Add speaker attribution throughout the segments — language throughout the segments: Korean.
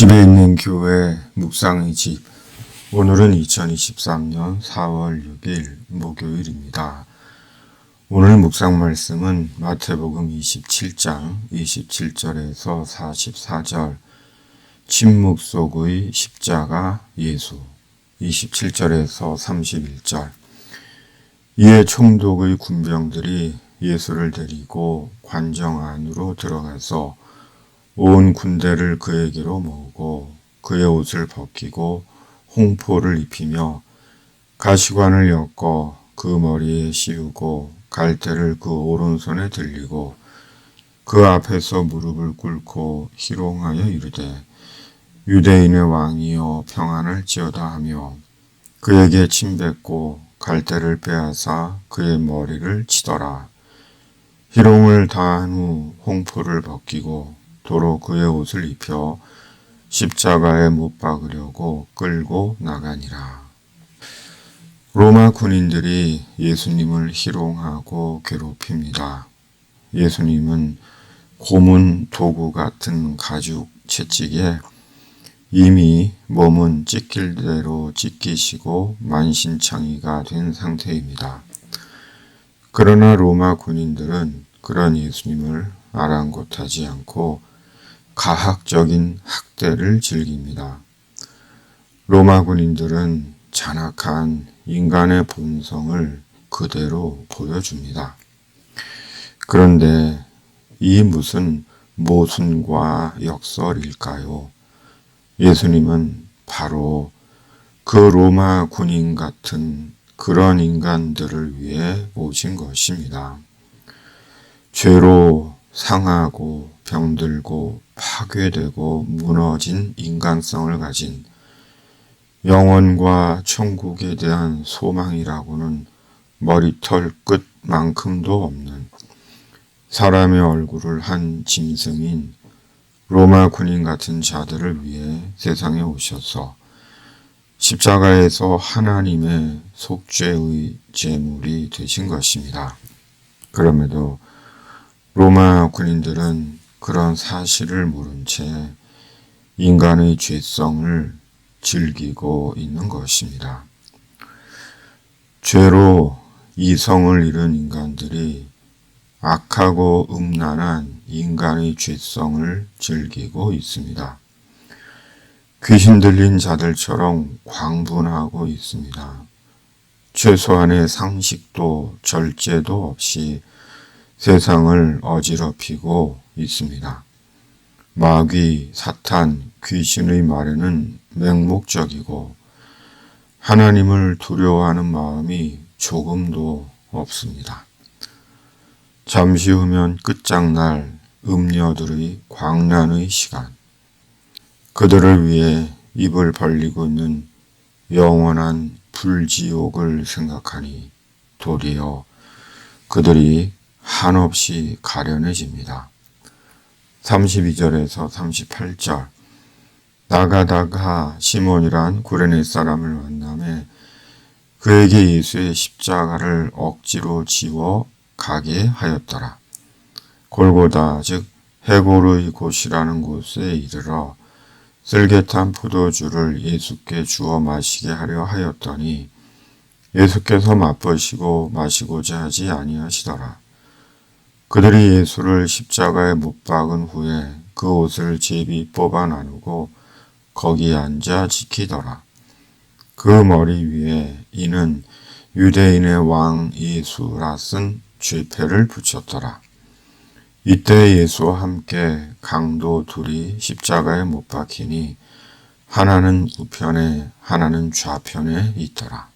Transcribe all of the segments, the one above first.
Speaker 1: 집에 있는 교회 묵상의 집. 오늘은 2023년 4월 6일 목요일입니다. 오늘 묵상 말씀은 마태복음 27장 27절에서 44절, 침묵 속의 십자가 예수, 27절에서 31절. 이에 총독의 군병들이 예수를 데리고 관정 안으로 들어가서 온 군대를 그에게로 모으고 그의 옷을 벗기고 홍포를 입히며 가시관을 엮어 그 머리에 씌우고 갈대를 그 오른손에 들리고 그 앞에서 무릎을 꿇고 희롱하여 이르되 유대인의 왕이여 평안을지어다 하며 그에게 침뱉고 갈대를 빼앗아 그의 머리를 치더라. 희롱을 다한 후 홍포를 벗기고 도로 그의 옷을 입혀 십자가에 못 박으려고 끌고 나가니라. 로마 군인들이 예수님을 희롱하고 괴롭힙니다. 예수님은 고문 도구 같은 가죽 채찍에 이미 몸은 찢길 대로 찢기시고 만신창이가 된 상태입니다. 그러나 로마 군인들은 그런 예수님을 아랑곳하지 않고 가학적인 학대를 즐깁니다. 로마 군인들은 잔악한 인간의 본성을 그대로 보여줍니다. 그런데 이 무슨 모순과 역설일까요? 예수님은 바로 그 로마 군인 같은 그런 인간들을 위해 오신 것입니다. 죄로 상하고 병들고 파괴되고 무너진 인간성을 가진 영원과 천국에 대한 소망이라고는 머리털 끝만큼도 없는 사람의 얼굴을 한 짐승인 로마 군인 같은 자들을 위해 세상에 오셔서 십자가에서 하나님의 속죄의 제물이 되신 것입니다. 그럼에도 로마 군인들은 그런 사실을 모른 채 인간의 죄성을 즐기고 있는 것입니다. 죄로 이성을 잃은 인간들이 악하고 음란한 인간의 죄성을 즐기고 있습니다. 귀신 들린 자들처럼 광분하고 있습니다. 최소한의 상식도 절제도 없이 세상을 어지럽히고 있습니다. 마귀, 사탄, 귀신의 말에는 맹목적이고 하나님을 두려워하는 마음이 조금도 없습니다. 잠시 후면 끝장날 음녀들의 광란의 시간, 그들을 위해 입을 벌리고 있는 영원한 불지옥을 생각하니 도리어 그들이 한없이 가련해집니다. 32절에서 38절. 나가다가 시몬이란 구레네 사람을 만나매 그에게 예수의 십자가를 억지로 지워 가게 하였더라. 골고다 즉 해골의 곳이라는 곳에 이르러 쓸개탄 포도주를 예수께 주어 마시게 하려 하였더니 예수께서 맛보시고 마시고자 하지 아니하시더라. 그들이 예수를 십자가에 못 박은 후에 그 옷을 제비 뽑아 나누고 거기에 앉아 지키더라. 그 머리 위에 이는 유대인의 왕 예수라 쓴 쥐패를 붙였더라. 이때 예수와 함께 강도 둘이 십자가에 못 박히니 하나는 우편에 하나는 좌편에 있더라.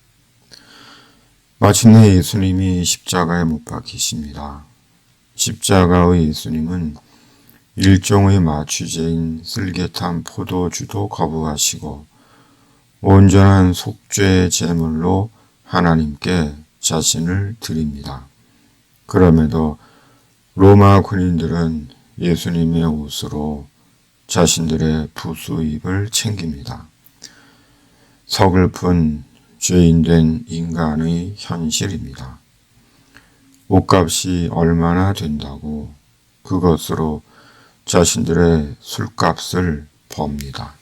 Speaker 1: 마침내 예수님이 십자가에 못 박히십니다. 십자가의 예수님은 일종의 마취제인 쓸개탄 포도주도 거부하시고 온전한 속죄의 제물로 하나님께 자신을 드립니다. 그럼에도 로마 군인들은 예수님의 옷으로 자신들의 부수입을 챙깁니다. 서글픈 죄인된 인간의 현실입니다. 옷값이 얼마나 된다고 그것으로 자신들의 술값을 법니다.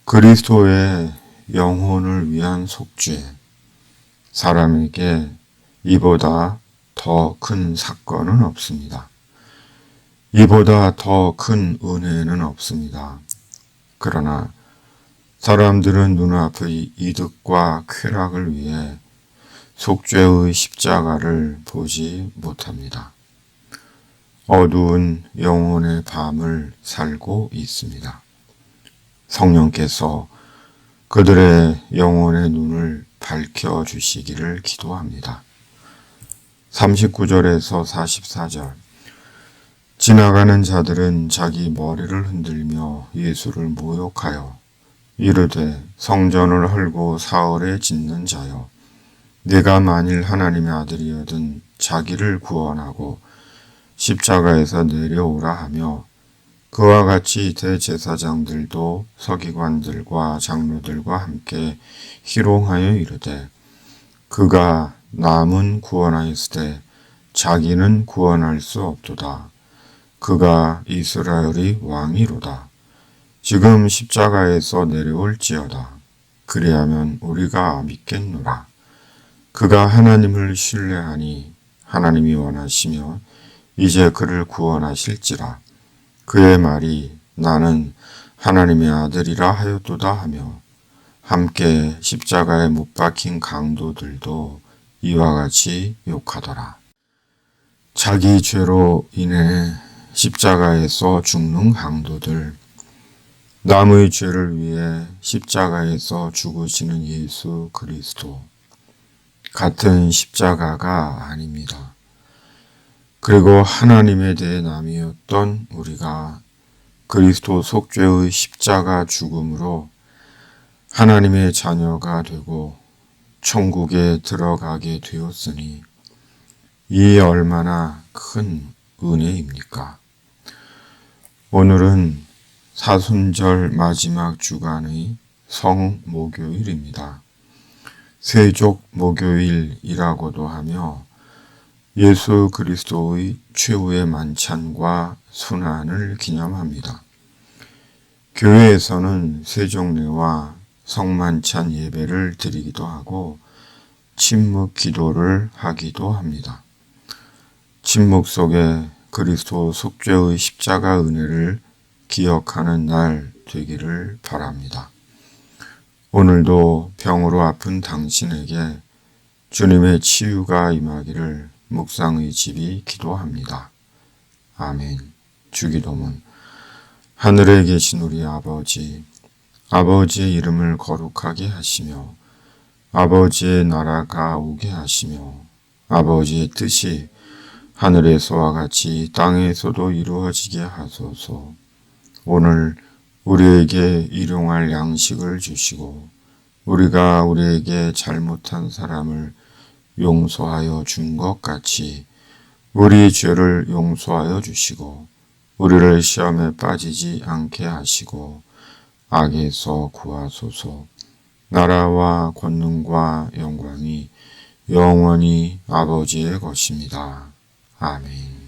Speaker 1: 그리스도의 영혼을 위한 속죄, 사람에게 이보다 더 큰 사건은 없습니다. 이보다 더 큰 은혜는 없습니다. 그러나 사람들은 눈앞의 이득과 쾌락을 위해 속죄의 십자가를 보지 못합니다. 어두운 영혼의 밤을 살고 있습니다. 성령께서 그들의 영혼의 눈을 밝혀주시기를 기도합니다. 39절에서 44절. 지나가는 자들은 자기 머리를 흔들며 예수를 모욕하여 이르되 성전을 헐고 사흘에 짓는 자여, 내가 만일 하나님의 아들이거든 자기를 구원하고 십자가에서 내려오라 하며, 그와 같이 대제사장들도 서기관들과 장로들과 함께 희롱하여 이르되, 그가 남은 구원하였으되 자기는 구원할 수 없도다. 그가 이스라엘의 왕이로다. 지금 십자가에서 내려올지어다. 그리하면 우리가 믿겠노라. 그가 하나님을 신뢰하니 하나님이 원하시며 이제 그를 구원하실지라. 그의 말이 나는 하나님의 아들이라 하였도다 하며, 함께 십자가에 못 박힌 강도들도 이와 같이 욕하더라. 자기 죄로 인해 십자가에서 죽는 강도들, 남의 죄를 위해 십자가에서 죽으시는 예수 그리스도, 같은 십자가가 아닙니다. 그리고 하나님에 대해 남이었던 우리가 그리스도 속죄의 십자가 죽음으로 하나님의 자녀가 되고 천국에 들어가게 되었으니 이 얼마나 큰 은혜입니까? 오늘은 사순절 마지막 주간의 성목요일입니다. 세족 목요일이라고도 하며 예수 그리스도의 최후의 만찬과 순환을 기념합니다. 교회에서는 세종례와 성만찬 예배를 드리기도 하고 침묵 기도를 하기도 합니다. 침묵 속에 그리스도 속죄의 십자가 은혜를 기억하는 날 되기를 바랍니다. 오늘도 병으로 아픈 당신에게 주님의 치유가 임하기를 묵상의 집이 기도합니다. 아멘. 주기도문. 하늘에 계신 우리 아버지, 아버지의 이름을 거룩하게 하시며 아버지의 나라가 오게 하시며 아버지의 뜻이 하늘에서와 같이 땅에서도 이루어지게 하소서. 오늘 우리에게 일용할 양식을 주시고 우리가 우리에게 잘못한 사람을 용서하여 준 것 같이 우리 죄를 용서하여 주시고 우리를 시험에 빠지지 않게 하시고 악에서 구하소서. 나라와 권능과 영광이 영원히 아버지의 것입니다. 아멘.